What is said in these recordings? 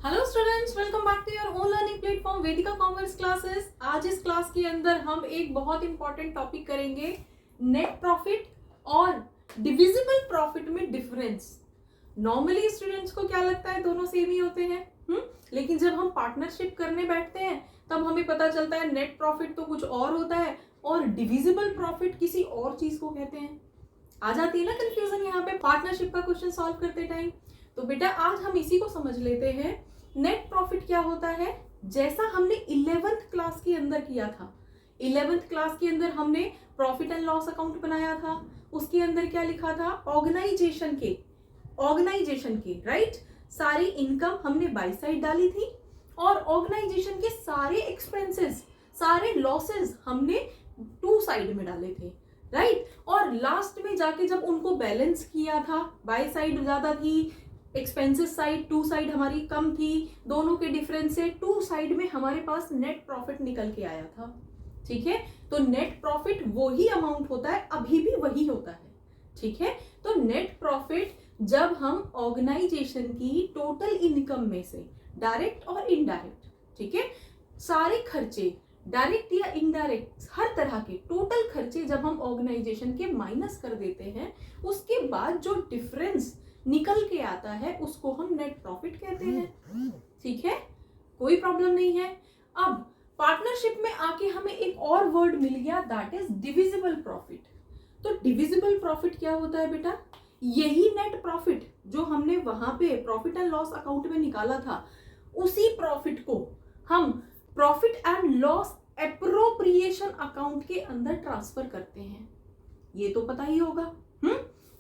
Hello students, welcome back to your own learning platform Vedika commerce classes. आज इस class के अंदर हम एक बहुत इंपॉर्टेंट टॉपिक करेंगे, नेट प्रॉफिट और डिविजिबल प्रॉफिट में डिफरेंस। नॉर्मली स्टूडेंट्स को क्या लगता है, दोनों सेम ही होते हैं। लेकिन जब हम पार्टनरशिप करने बैठते हैं तब हमें पता चलता है नेट प्रॉफिट तो कुछ और होता है और डिविजिबल प्रॉफिट किसी और चीज को कहते हैं। आ जाती है ना कंफ्यूजन यहाँ पे पार्टनरशिप का क्वेश्चन सॉल्व करते टाइम। तो बेटा आज हम इसी को समझ लेते हैं। नेट प्रॉफिट क्या होता है, जैसा हमने 11th क्लास के अंदर किया था। 11th क्लास के अंदर हमने प्रॉफिट एंड लॉस अकाउंट बनाया था। उसके अंदर क्या लिखा था, ऑर्गेनाइजेशन के राइट सारी इनकम हमने बाई साइड डाली थी और ऑर्गेनाइजेशन के सारे एक्सपेंसेस, सारे लॉसेस हमने टू साइड में डाले थे राइट। और लास्ट में जाके जब उनको बैलेंस किया था, बाई साइड ज्यादा थी, एक्सपेंसेस साइड टू साइड हमारी कम थी, दोनों के डिफरेंस से टू साइड में हमारे पास नेट प्रॉफिट निकल के आया था। ठीक है, तो नेट प्रॉफिट वो ही अमाउंट होता है, अभी भी वही होता है। ठीक है, तो नेट प्रॉफिट जब हम ऑर्गेनाइजेशन की टोटल इनकम में से डायरेक्ट और इनडायरेक्ट, ठीक है, सारे खर्चे डायरेक्ट या इनडायरेक्ट हर तरह के टोटल खर्चे जब हम ऑर्गेनाइजेशन के माइनस कर देते हैं, उसके बाद जो डिफरेंस निकल के आता है उसको हम नेट प्रॉफिट कहते हैं। ठीक है, कोई प्रॉब्लम नहीं है। अब पार्टनरशिप में आके हमें एक और वर्ड मिल गया, दैट इज डिविजिबल प्रॉफिट। तो डिविजिबल प्रॉफिट क्या होता है बेटा, यही नेट प्रॉफिट जो हमने वहां पे प्रॉफिट एंड लॉस अकाउंट में निकाला था, उसी प्रॉफिट को हम profit and loss appropriation account के अंदर ट्रांसफर करते हैं। ये तो पता ही होगा।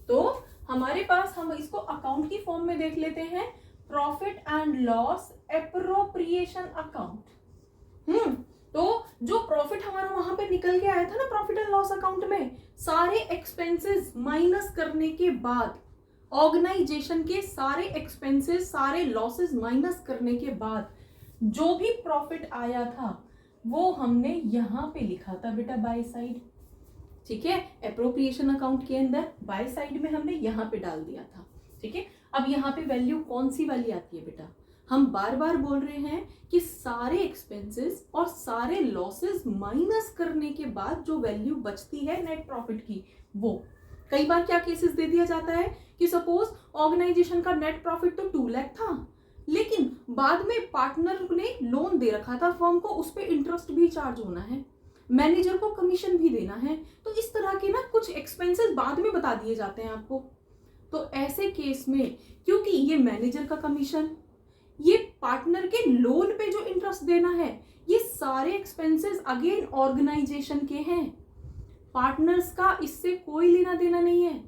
तो हमारे पास, हम इसको अकाउंट की फॉर्म में देख लेते हैं, profit and loss appropriation account. तो जो प्रॉफिट हमारा वहां पे निकल के आया था ना प्रॉफिट एंड लॉस अकाउंट में, सारे एक्सपेंसेस माइनस करने के बाद, ऑर्गेनाइजेशन के सारे एक्सपेंसेस सारे लॉसेस माइनस करने के बाद जो भी प्रॉफिट आया था वो हमने यहां पे लिखा था बेटा बाय साइड। ठीक है, एप्रोप्रिएशन अकाउंट के अंदर बाय साइड में हमने यहाँ पे डाल दिया था। ठीक है, अब यहाँ पे वैल्यू कौन सी वाली आती है बेटा, हम बार बार बोल रहे हैं कि सारे एक्सपेंसेस और सारे लॉसेस माइनस करने के बाद जो वैल्यू बचती है नेट प्रॉफिट की, वो कई बार क्या केसेस दे दिया जाता है कि सपोज ऑर्गेनाइजेशन का नेट प्रॉफिट तो 2 लाख था, लेकिन बाद में पार्टनर ने लोन दे रखा था फर्म को, उस पर इंटरेस्ट भी चार्ज होना है, मैनेजर को कमीशन भी देना है, तो इस तरह के ना कुछ एक्सपेंसेस बाद में बता दिए जाते हैं आपको। तो ऐसे केस में क्योंकि ये मैनेजर का कमीशन, ये पार्टनर के लोन पे जो इंटरेस्ट देना है, ये सारे एक्सपेंसेस अगेन ऑर्गेनाइजेशन के हैं, पार्टनर्स का इससे कोई लेना देना नहीं है।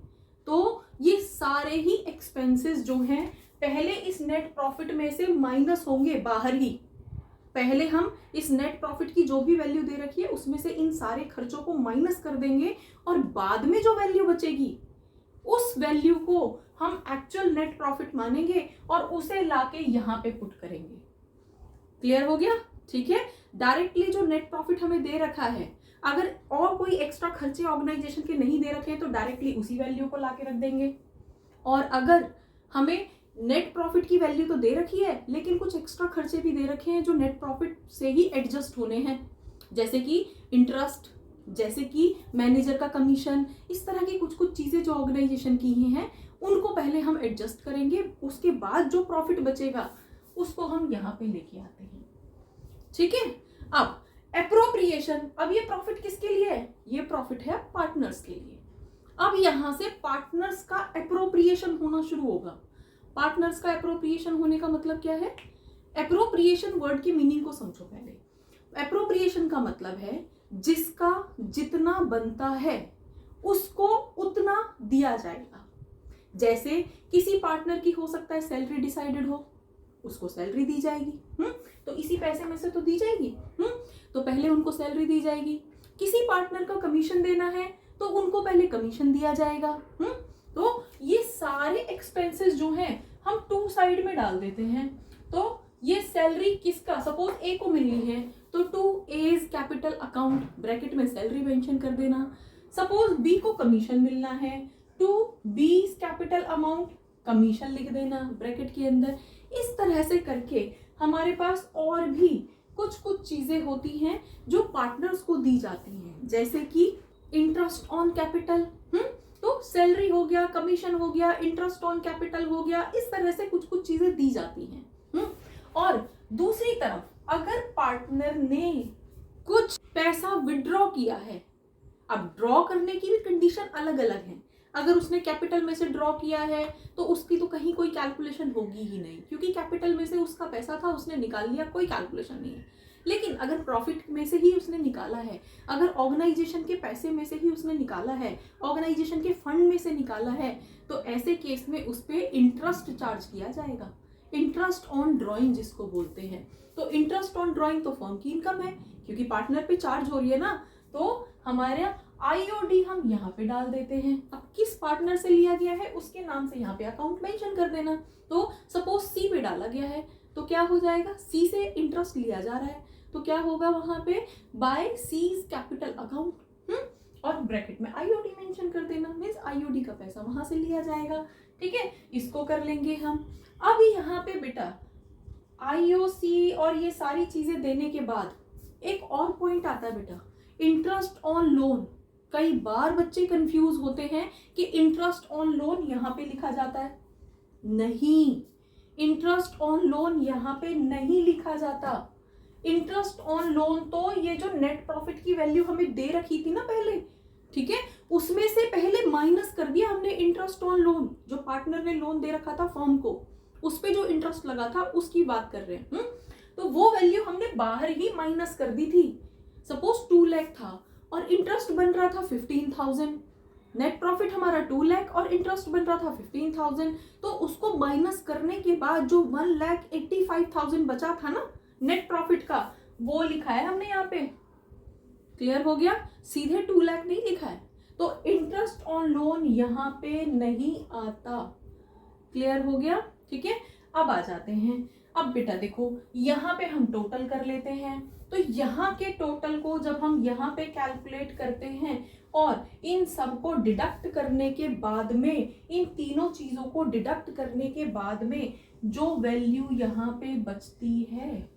तो ये सारे ही एक्सपेंसेस जो हैं पहले इस नेट प्रॉफिट में से माइनस होंगे बाहर ही। पहले हम इस नेट प्रॉफिट की जो भी वैल्यू दे रखी है उसमें से इन सारे खर्चों को माइनस कर देंगे और बाद में जो वैल्यू बचेगी उस वैल्यू को हम एक्चुअल नेट प्रॉफिट मानेंगे और उसे लाके यहाँ पे पुट करेंगे। क्लियर हो गया? ठीक है, डायरेक्टली जो नेट प्रॉफिट हमें दे रखा है, अगर और कोई एक्स्ट्रा खर्चे ऑर्गेनाइजेशन के नहीं दे रखे हैं तो डायरेक्टली उसी वैल्यू को लाके रख देंगे। और अगर हमें नेट प्रॉफिट की वैल्यू तो दे रखी है लेकिन कुछ एक्स्ट्रा खर्चे भी दे रखे हैं जो नेट प्रॉफिट से ही एडजस्ट होने हैं, जैसे कि इंटरेस्ट, जैसे कि मैनेजर का कमीशन, इस तरह की कुछ कुछ चीजें जो ऑर्गेनाइजेशन की ही हैं, उनको पहले हम एडजस्ट करेंगे, उसके बाद जो प्रॉफिट बचेगा उसको हम यहाँ पे लेके आते हैं। ठीक है, अब एप्रोप्रिएशन, अब ये प्रॉफिट किसके लिए है, ये प्रॉफिट है पार्टनर्स के लिए। अब यहां से पार्टनर्स का एप्रोप्रिएशन होना शुरू होगा। पार्टनर्स का एप्रोप्रिएशन होने का मतलब क्या है, एप्रोप्रिएशन वर्ड की मीनिंग को समझो पहले। एप्रोप्रिएशन का मतलब है जिसका जितना बनता है उसको उतना दिया जाएगा। जैसे किसी पार्टनर की हो सकता है सैलरी डिसाइडेड हो, उसको सैलरी दी जाएगी, तो इसी पैसे में से तो दी जाएगी, तो पहले उनको सैलरी दी जाएगी। किसी पार्टनर को कमीशन देना है तो उनको पहले कमीशन दिया जाएगा। तो ये सारे एक्सपेंसेस जो हैं हम टू साइड में डाल देते हैं। तो ये सैलरी किसका, सपोज ए को मिलनी है तो to as capital account bracket में सैलरी मेंशन कर देना। सपोज बी को कमीशन मिलना है, टू बीज कैपिटल अमाउंट कमीशन लिख देना ब्रैकेट के अंदर। इस तरह से करके हमारे पास और भी कुछ कुछ चीजें होती हैं जो पार्टनर्स को दी जाती हैं, जैसे कि इंटरेस्ट ऑन कैपिटल, तो सैलरी हो गया, कमीशन हो गया, इंटरेस्ट ऑन कैपिटल हो गया, इस तरह से कुछ कुछ चीजें दी जाती हैं। और दूसरी तरफ अगर पार्टनर ने कुछ पैसा विड्रॉ किया है, अब ड्रॉ करने की भी कंडीशन अलग अलग है। अगर उसने कैपिटल में से ड्रॉ किया है तो उसकी तो कहीं कोई कैलकुलेशन होगी ही नहीं, क्योंकि कैपिटल में से उसका पैसा था, उसने निकाल लिया, कोई कैलकुलेशन नहीं है। लेकिन अगर प्रॉफिट में से ही उसने निकाला है, अगर ऑर्गेनाइजेशन के पैसे में से ही उसने निकाला है, ऑर्गेनाइजेशन के फंड में से निकाला है, तो ऐसे केस में उस पर इंटरेस्ट चार्ज किया जाएगा, इंटरेस्ट ऑन ड्रॉइंग जिसको बोलते हैं। तो इंटरेस्ट ऑन ड्रॉइंग तो फर्म की इनकम है, क्योंकि पार्टनर पे चार्ज हो रही है ना, तो हमारे आईओडी हम यहाँ पे डाल देते हैं। अब किस पार्टनर से लिया गया है उसके नाम से यहाँ पे अकाउंट मेंशन कर देना। तो सपोज सी पे डाला गया है तो क्या हो जाएगा, सी से इंटरेस्ट लिया जा रहा है तो क्या होगा वहां पे, बाय सीज कैपिटल अकाउंट, और ब्रैकेट में आईओडी मेंशन कर देना, मींस आईओडी का पैसा वहां से लिया जाएगा। ठीक है, इसको कर लेंगे हम। अब यहाँ पे बेटा आईओसी और ये सारी चीजें देने के बाद एक और पॉइंट आता है बेटा, इंटरेस्ट ऑन लोन। कई बार बच्चे कंफ्यूज होते हैं कि इंटरेस्ट ऑन लोन यहाँ पे लिखा जाता है, नहीं, इंटरेस्ट ऑन लोन यहाँ पे नहीं लिखा जाता। इंटरेस्ट ऑन लोन तो ये जो नेट प्रॉफिट की वैल्यू हमें दे रखी थी ना पहले, ठीक है, उसमें से पहले माइनस कर दिया हमने इंटरेस्ट ऑन लोन, जो पार्टनर ने लोन दे रखा था फर्म को, उस पे जो इंटरेस्ट लगा था उसकी बात कर रहे हैं। तो वो वैल्यू हमने बाहर ही माइनस कर दी थी। सपोज 2 लाख था और इंटरेस्ट बन रहा था 15,000, नेट प्रॉफिट हमारा 2 लाख और इंटरेस्ट बन रहा था 15,000, तो उसको माइनस करने के बाद जो 1,85,000 बचा था ना नेट प्रॉफिट का, वो लिखा है हमने यहाँ पे। क्लियर हो गया, सीधे 2 लाख नहीं लिखा है, तो इंटरेस्ट ऑन लोन यहाँ पे नहीं आता। क्लियर हो गया, ठीक है। अब आ जाते हैं, अब बेटा देखो यहाँ पे हम टोटल कर लेते हैं, तो यहाँ के टोटल को जब हम यहाँ पे कैलकुलेट करते हैं और इन सब को डिडक्ट करने के बाद में, इन तीनों चीजों को डिडक्ट करने के बाद में जो वैल्यू यहाँ पे बचती है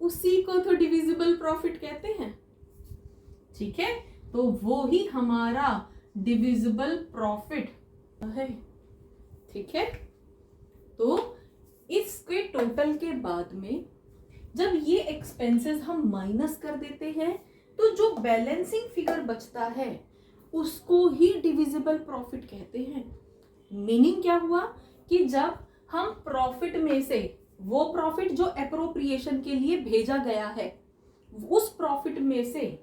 उसी को तो डिविजिबल प्रॉफिट कहते हैं। ठीक है, तो वो ही हमारा डिविजिबल प्रॉफिट है। ठीक है, तो इसके टोटल के बाद में जब ये एक्सपेंसेस हम माइनस कर देते हैं तो जो बैलेंसिंग फिगर बचता है उसको ही डिविजिबल प्रॉफिट कहते हैं। मीनिंग क्या हुआ कि जब हम प्रॉफिट में से वो प्रॉफिट जो एप्रोप्रिएशन के लिए भेजा गया है, उस प्रॉफिट में से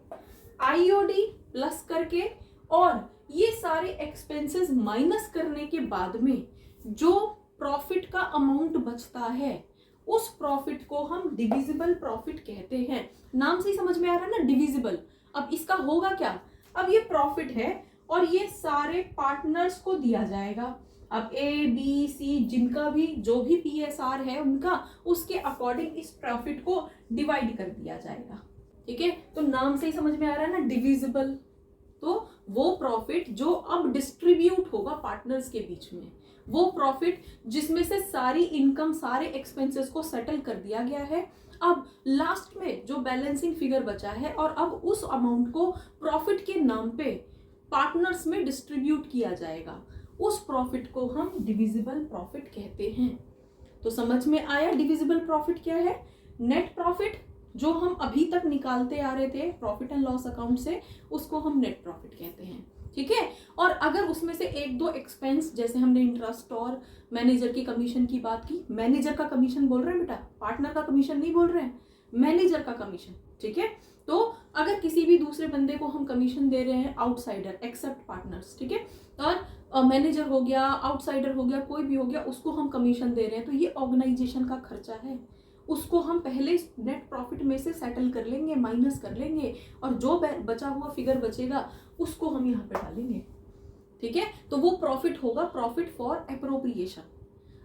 आईओडी प्लस करके और ये सारे एक्सपेंसेस माइनस करने के बाद में जो प्रॉफिट का अमाउंट बचता है उस प्रॉफिट को हम डिविजिबल प्रॉफिट कहते हैं। नाम से ही समझ में आ रहा है ना, डिविजिबल। अब इसका होगा क्या, अब ये प्रॉफिट है और ये सारे पार्टनर्स को दिया जाएगा। अब ए बी सी जिनका भी जो भी पीएसआर है उनका, उसके अकॉर्डिंग इस प्रॉफिट को डिवाइड कर दिया जाएगा। ठीक है, तो नाम से ही समझ में आ रहा है ना, डिविजिबल। तो वो प्रॉफिट जो अब डिस्ट्रीब्यूट होगा पार्टनर्स के बीच में, वो प्रॉफिट जिसमें से सारी इनकम सारे एक्सपेंसेस को सेटल कर दिया गया है, अब लास्ट में जो बैलेंसिंग फिगर बचा है और अब उस अमाउंट को प्रॉफिट के नाम पे पार्टनर्स में डिस्ट्रीब्यूट किया जाएगा, उस प्रॉफिट को हम डिविजिबल प्रॉफिट कहते हैं। तो समझ में आया डिविजिबल प्रॉफिट क्या है। नेट प्रॉफिट जो हम अभी तक निकालते आ रहे थे प्रॉफिट एंड लॉस अकाउंट से, उसको हम नेट प्रॉफिट कहते हैं। ठीक है, और अगर उसमें से एक दो एक्सपेंस, जैसे हमने इंटरेस्ट और मैनेजर की कमीशन की बात की, मैनेजर का कमीशन बोल रहे हैं बेटा, पार्टनर का कमीशन नहीं बोल रहे हैं, मैनेजर का कमीशन। ठीक है, तो अगर किसी भी दूसरे बंदे को हम कमीशन दे रहे हैं आउटसाइडर एक्सेप्ट पार्टनर्स, ठीक है, और मैनेजर हो गया, आउटसाइडर हो गया, कोई भी हो गया, उसको हम कमीशन दे रहे हैं, तो ये ऑर्गेनाइजेशन का खर्चा है, उसको हम पहले नेट प्रॉफिट में से सेटल कर लेंगे, माइनस कर लेंगे, और जो बचा हुआ फिगर बचेगा उसको हम यहाँ पे डालेंगे। ठीक है, तो वो प्रॉफिट होगा, प्रॉफिट फॉर एप्रोप्रिएशन।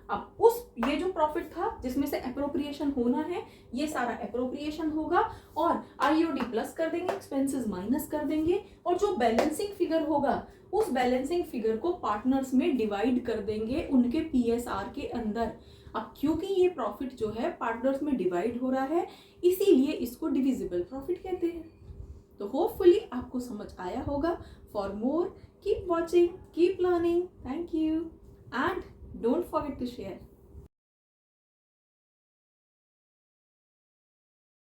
अब उस ये जो प्रॉफिट था जिसमें से एप्रोप्रिएशन होना है, ये सारा एप्रोप्रिएशन होगा और आईओडी प्लस कर देंगे, एक्सपेंसेस माइनस कर देंगे, और जो बैलेंसिंग फिगर होगा उस बैलेंसिंग फिगर को पार्टनर्स में डिवाइड कर देंगे उनके पीएसआर के अंदर। अब क्योंकि ये प्रॉफिट जो है पार्टनर्स में डिवाइड हो रहा है, इसीलिए इसको डिविजिबल प्रॉफिट कहते हैं। तो होपफुली आपको समझ आया होगा। For more keep watching, keep learning. Thank you and don't forget to share.